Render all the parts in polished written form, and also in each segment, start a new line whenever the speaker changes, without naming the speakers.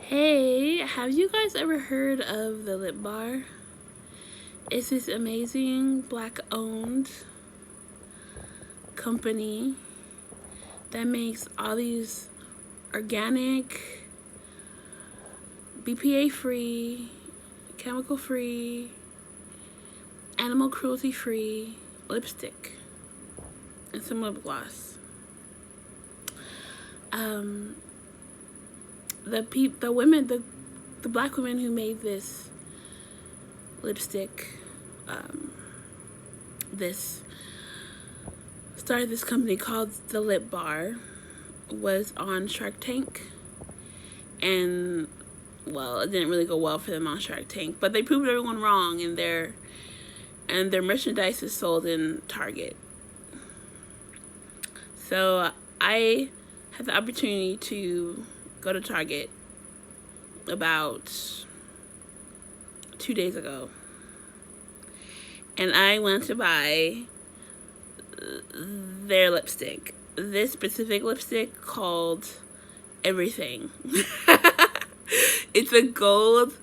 Hey, have you guys ever heard of the Lip Bar? It's this amazing black owned company that makes all these organic, BPA free, chemical free, animal cruelty free lipstick and some lip gloss. The black women who made this lipstick, this started this company called the Lip Bar, was on Shark Tank, and well, it didn't really go well for them on Shark Tank, but they proved everyone wrong, and their merchandise is sold in Target. So I had the opportunity to go to Target about 2 days ago, and I went to buy their lipstick. This specific lipstick called Everything. It's a gold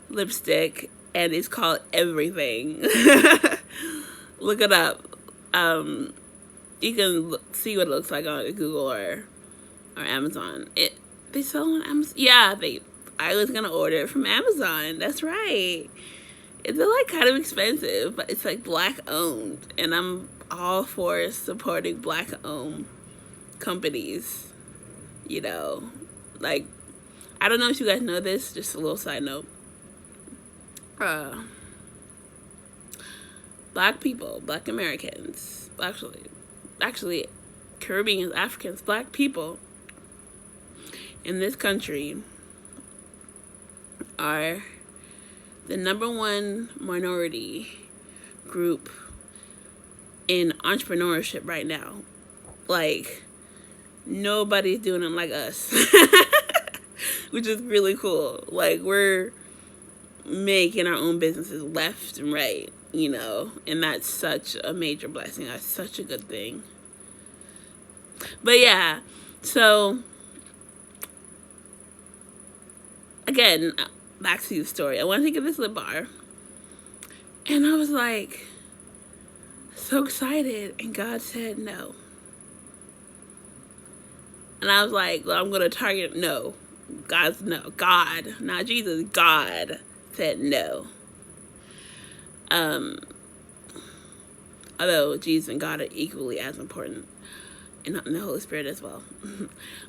lipstick and it's called Everything. Look it up. You can see what it looks like on Google or Amazon. They sell on Amazon. Yeah, I was gonna order it from Amazon. That's right. They're like kind of expensive, but it's like black owned, and I'm all for supporting black owned companies. You know, like, I don't know if you guys know this. Just a little side note. Black people, black Americans, actually Caribbeans, Africans, black people in this country are the number one minority group in entrepreneurship right now. Like, nobody's doing it like us. Which is really cool. Like, we're making our own businesses left and right, you know, and that's such a major blessing. That's such a good thing. But yeah, so again, back to the story. I wanted to get this lip bar, and I was like so excited, and God said no. And I was like, well, I'm going to Target. No. No. God, not Jesus. God said no. Although Jesus and God are equally as important, and the Holy Spirit as well.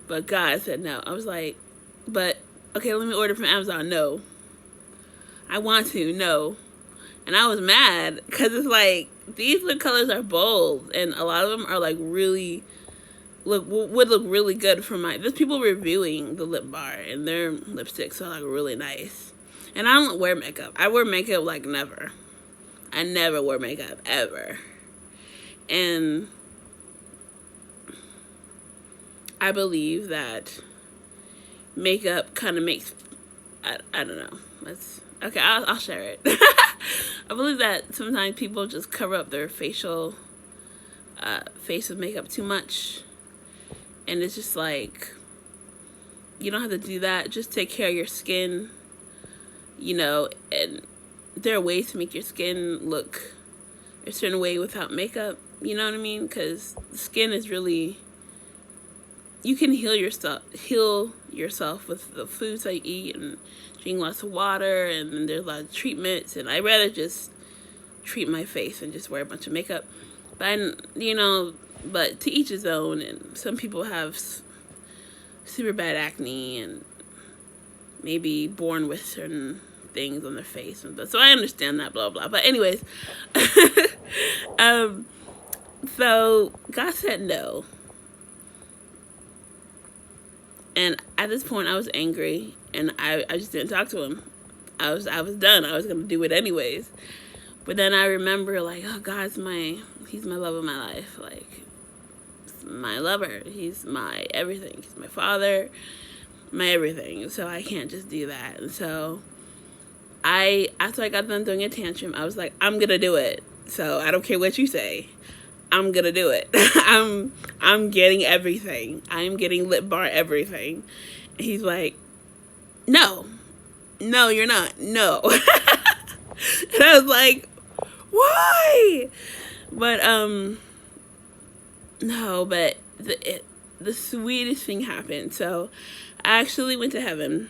But God said no. I was like, but okay, let me order from Amazon. No. I want to. No. And I was mad because it's like, these lip colors are bold, and a lot of them are like really would look really good for there's people reviewing the lip bar, and their lipsticks are like really nice. And I don't wear makeup. I wear makeup like never. I never wear makeup ever. And I believe that makeup kind of makes, I don't know. Okay, I'll share it. I believe that sometimes people just cover up their face with makeup too much. And it's just like, you don't have to do that. Just take care of your skin, you know, and there are ways to make your skin look a certain way without makeup, you know what I mean? Because the skin is really, you can heal yourself with the foods that you eat and drink lots of water, and there's a lot of treatments, and I'd rather just treat my face and just wear a bunch of makeup. But but to each his own, and some people have super bad acne and maybe born with certain things on their face, and so I understand that, blah blah. But anyways, so God said no, and at this point I was angry, and I just didn't talk to him. I was done. I was gonna do it anyways, but then I remember, like, oh, he's my love of my life, like, my lover. He's my everything. He's my father, my everything. So I can't just do that. And so after I got done doing a tantrum, I was like, I'm gonna do it. So I don't care what you say. I'm gonna do it. I'm getting everything. I'm getting Lip Bar everything. And he's like, no, no, you're not. No. And I was like, why? But, no, but the sweetest thing happened. So I actually went to heaven.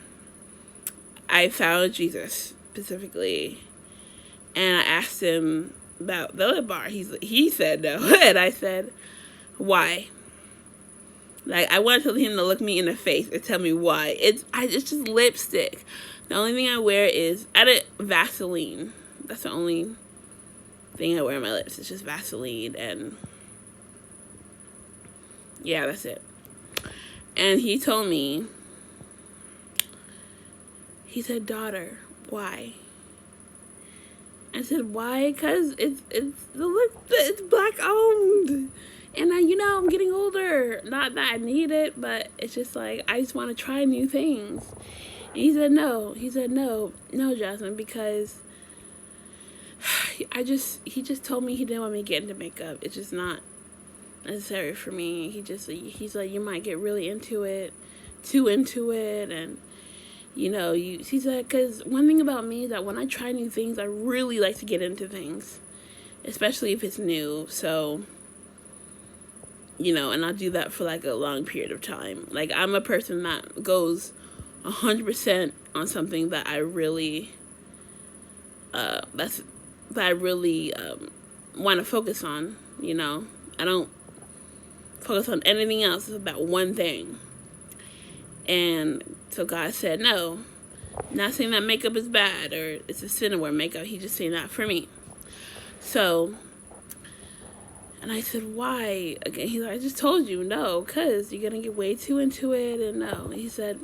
I found Jesus specifically, and I asked him about the lip bar. He said no, and I said, why? Like, I wanted him to look me in the face and tell me why. It's just lipstick. The only thing I wear is Vaseline. That's the only thing I wear on my lips. It's just Vaseline, and yeah, that's it. And he told me, he said, daughter, why? I said, why? Because it's black owned. And I'm getting older. Not that I need it, but it's just like, I just want to try new things. And he said, no. He said, no, Jasmine, because he just told me he didn't want me to get into makeup. It's just not necessary for me. He's like, you might get really too into it, and he said, because one thing about me is that when I try new things, I really like to get into things, especially if it's new. So, and I'll do that for like a long period of time. Like, I'm a person that goes 100% on something that I really, that I really want to focus on. I don't focus on anything else. It's about one thing. And so God said, no, not saying that makeup is bad or it's a sin to wear makeup. He's just saying that for me. So, and I said, why? Again, he's like, I just told you, no, because you're going to get way too into it, and no. He said,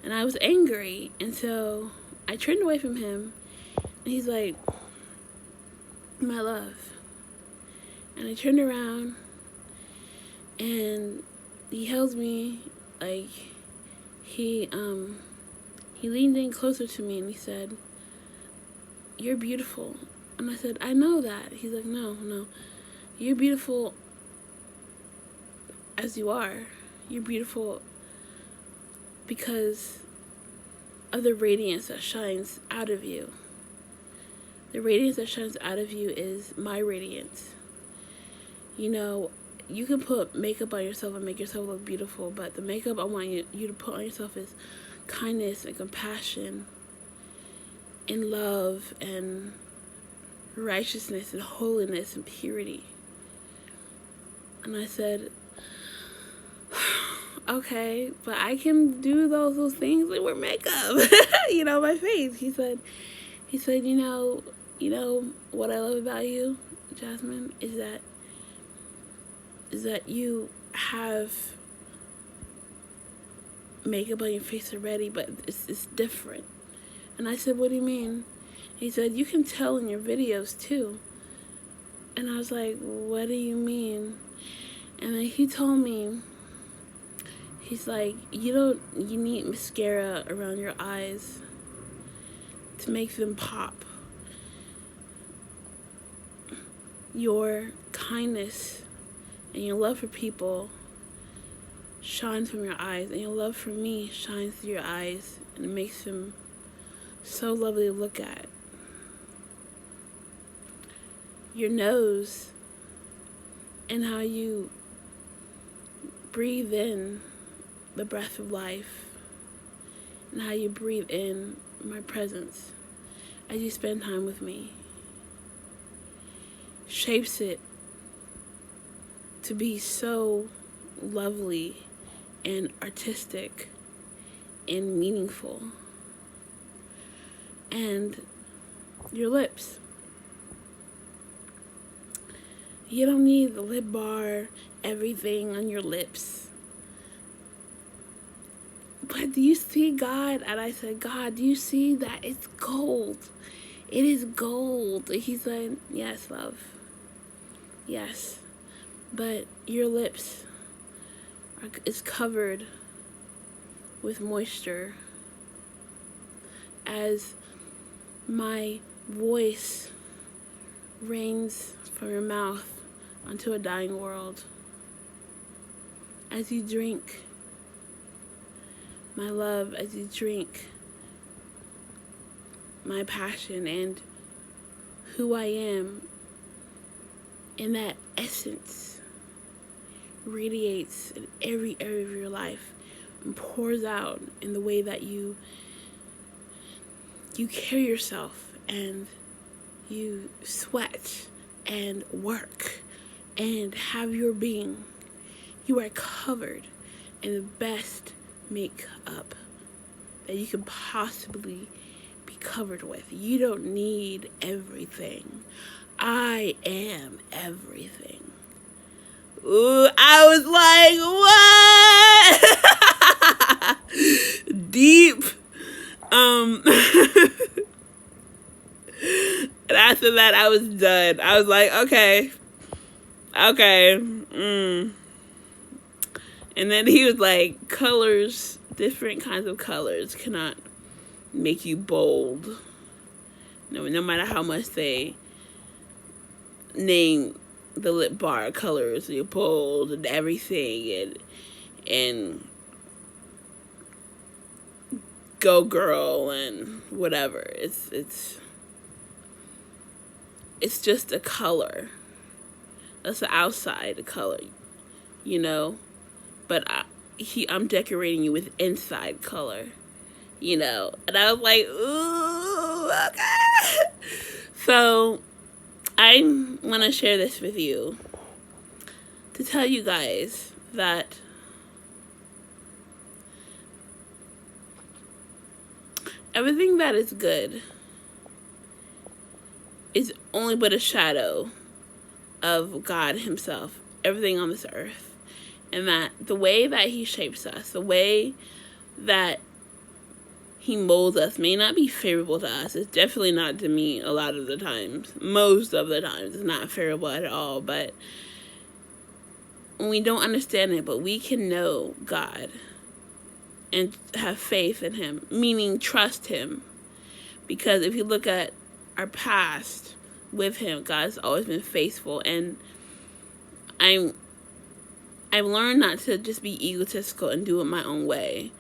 and I was angry, and so I turned away from him, and he's like, my love. And I turned around, and he held me, like, he leaned in closer to me, and he said, you're beautiful. And I said, I know that. He's like, no, you're beautiful as you are. You're beautiful because of the radiance that shines out of you. The radiance that shines out of you is my radiance. You can put makeup on yourself and make yourself look beautiful, but the makeup I want you to put on yourself is kindness and compassion and love and righteousness and holiness and purity. And I said, okay, but I can do those things and wear makeup, my face. He said, what I love about you, Jasmine, is that you have makeup on your face already, but it's different. And I said, what do you mean? He said, you can tell in your videos too. And I was like, what do you mean? And then he told me, he's like, you need mascara around your eyes to make them pop. Your kindness and your love for people shines from your eyes, and your love for me shines through your eyes, and it makes them so lovely to look at. Your nose and how you breathe in the breath of life, and how you breathe in my presence as you spend time with me shapes it to be so lovely and artistic and meaningful. And your lips. You don't need the lip bar, everything on your lips. But do you see God? And I said, God, do you see that it's gold? It is gold. And he said, yes, love. Yes. But your lips is covered with moisture as my voice rains from your mouth onto a dying world. As you drink my love, as you drink my passion and who I am, and that essence radiates in every area of your life and pours out in the way that you carry yourself, and you sweat and work and have your being. You are covered in the best makeup that you can possibly be covered with. You don't need everything. I am everything. Ooh, I was like, what? Deep. And after that, I was done. I was like, okay. And then he was like, colors, different kinds of colors cannot make you bold. No matter how much they name the lip bar colors, you're bold and everything, and go girl and whatever. It's just a color. That's the outside color, you know. But I'm decorating you with inside color, you know. And I was like, ooh, okay. So I want to share this with you to tell you guys that everything that is good is only but a shadow of God himself, everything on this earth. And that the way that he shapes us, the way that he molds us may not be favorable to us. It's definitely not to me a lot of the times. Most of the times it's not favorable at all. But when we don't understand it, but we can know God and have faith in him, meaning trust him. Because if you look at our past with him, God's always been faithful. And I've learned not to just be egotistical and do it my own way,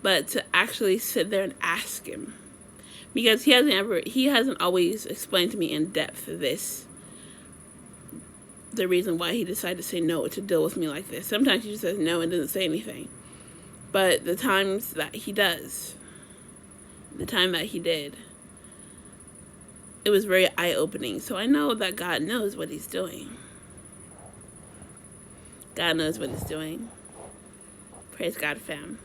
but to actually sit there and ask him. Because he hasn't always explained to me in depth the reason why he decided to say no, to deal with me like this. Sometimes he just says no and doesn't say anything. But the times that he does, the time that he did, it was very eye-opening. So I know that God knows what he's doing. God knows what he's doing. Praise God, fam.